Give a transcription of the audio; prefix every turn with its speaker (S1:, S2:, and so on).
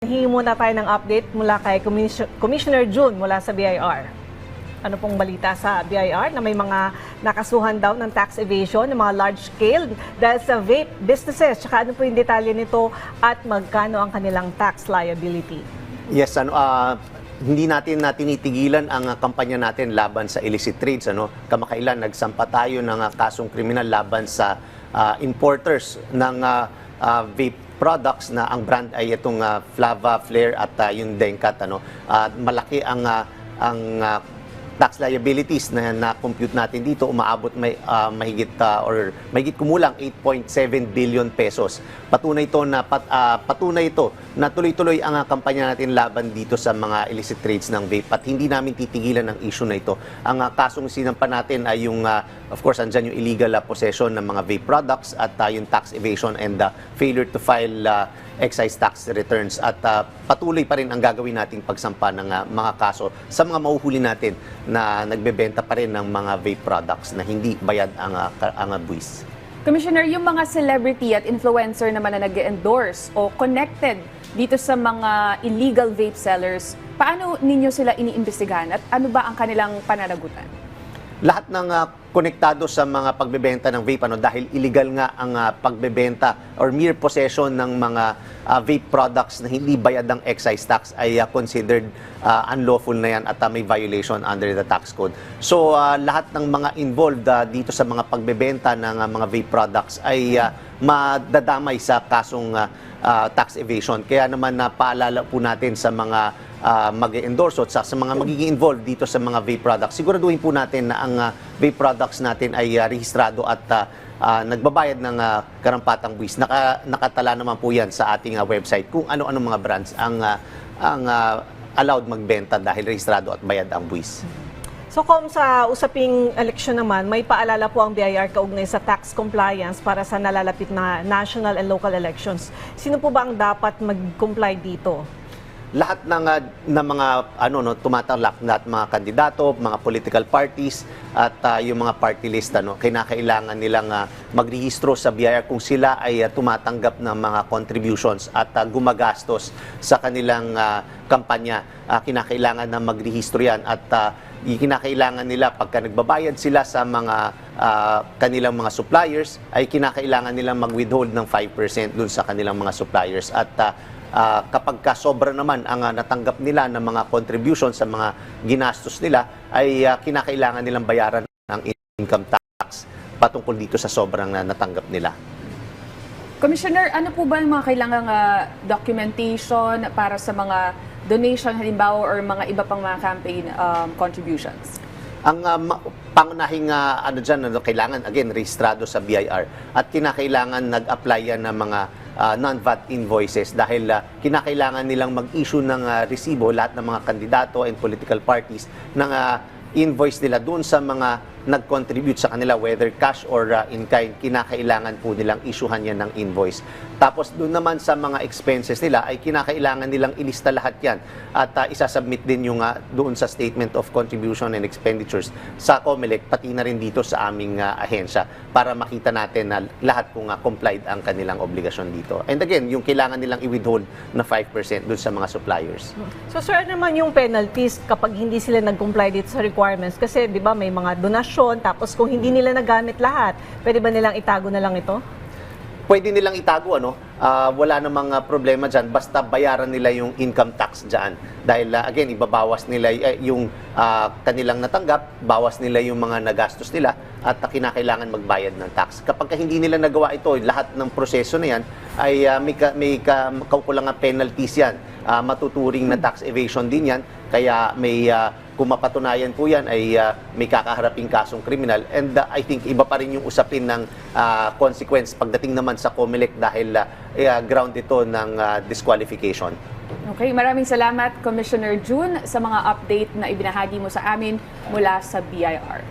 S1: Hingi muna tayo ng update mula kay Commissioner June mula sa BIR. Ano pong balita sa BIR na may mga nakasuhan daw ng tax evasion ng mga large scale dahil sa vape businesses? Tsaka ano po yung detalye nito at magkano ang kanilang tax liability?
S2: Yes, hindi natin tinitigilan ang kampanya natin laban sa illicit trades. Kamakailan nagsampa tayo ng kasong kriminal laban sa importers ng vape products na ang brand ay itong Flava, Flare at yung Denkat. Malaki ang tax liabilities na na-compute natin dito, umaabot mahigit kumulang 8.7 billion pesos. Patunay ito na tuloy-tuloy ang kampanya natin laban dito sa mga illicit trades ng vape at hindi namin titigilan ang issue na ito. Ang kasong sinampa natin ay yung of course andyan yung illegal possession ng mga vape products at yung tax evasion and failure to file excise tax returns at patuloy pa rin ang gagawin nating pagsampa ng mga kaso sa mga mahuhuli natin na nagbebenta pa rin ng mga vape products na hindi bayad ang buwis.
S3: Commissioner, yung mga celebrity at influencer naman na nag-endorse o connected dito sa mga illegal vape sellers, paano ninyo sila iniimbestigahan at ano ba ang kanilang pananagutan?
S2: Lahat ng konektado sa mga pagbebenta ng vape dahil illegal nga ang pagbebenta or mere possession ng mga vape products na hindi bayad ng excise tax ay considered unlawful na yan at may violation under the tax code. So lahat ng mga involved dito sa mga pagbebenta ng mga vape products ay madadamay sa kasong tax evasion. Kaya naman paalala po natin sa mga mag-endorse at sa mga magiging involved dito sa mga vape products. Siguraduhin po natin na ang vape products natin ay rehistrado at nagbabayad ng karampatang buwis. Nakatala naman po yan sa ating website kung ano-ano mga brands ang allowed magbenta dahil rehistrado at bayad ang buwis.
S1: So kung sa usaping eleksyon naman, may paalala po ang BIR kaugnay sa tax compliance para sa nalalapit na national and local elections. Sino po ba ang dapat mag-comply dito?
S2: Lahat ng mga tumatalak lahat mga kandidato, mga political parties at yung mga party list kinakailangan nilang magrehistro sa BIR kung sila ay tumatanggap ng mga contributions at gumagastos sa kanilang kampanya. Kinakailangan na magrehistro yan at kinakailangan nila pagka nagbabayad sila sa mga kanilang mga suppliers ay kinakailangan nilang mag-withhold ng 5% dun sa kanilang mga suppliers at kapag sobra naman ang natanggap nila ng mga contributions sa mga ginastos nila ay kinakailangan nilang bayaran ng income tax patungkol dito sa sobrang natanggap nila.
S3: Commissioner, ano po ba ang mga kailangang documentation para sa mga donation halimbawa or mga iba pang mga campaign contributions?
S2: Ang pangunahing kailangan again rehistrado sa BIR at kinakailangan nag-apply yan ng mga non-VAT invoices dahil kinakailangan nilang mag-issue ng resibo lahat ng mga kandidato and political parties ng invoice nila doon sa mga nag-contribute sa kanila, whether cash or in kind, kinakailangan po nilang issuehan yan ng invoice. Tapos doon naman sa mga expenses nila ay kinakailangan nilang ilista lahat yan at isasubmit din yung doon sa Statement of Contribution and Expenditures sa COMELEC, pati na rin dito sa aming ahensya para makita natin na lahat kung complied ang kanilang obligasyon dito. And again, yung kailangan nilang i-withhold na 5% doon sa mga suppliers.
S1: So sir, ano naman yung penalties kapag hindi sila nag-comply dito sa requirements? Kasi di ba may mga donasyon, tapos kung hindi nila nagamit lahat, pwede ba nilang itago na lang ito?
S2: Pwede nilang itago, wala namang problema dyan, basta bayaran nila yung income tax dyan. Dahil, again, ibabawas nila yung kanilang natanggap, bawas nila yung mga nagastos nila, at kinakailangan magbayad ng tax. Kapag hindi nila nagawa ito, lahat ng proseso na yan, ay may kaukulangan penalties yan. Matuturing na tax evasion din yan, kaya kung mapatunayan po yan ay may kakaharaping kasong kriminal and I think iba pa rin yung usapin ng consequence pagdating naman sa COMELEC dahil ground ito ng disqualification.
S3: Okay, maraming salamat Commissioner June sa mga update na ibinahagi mo sa amin mula sa BIR.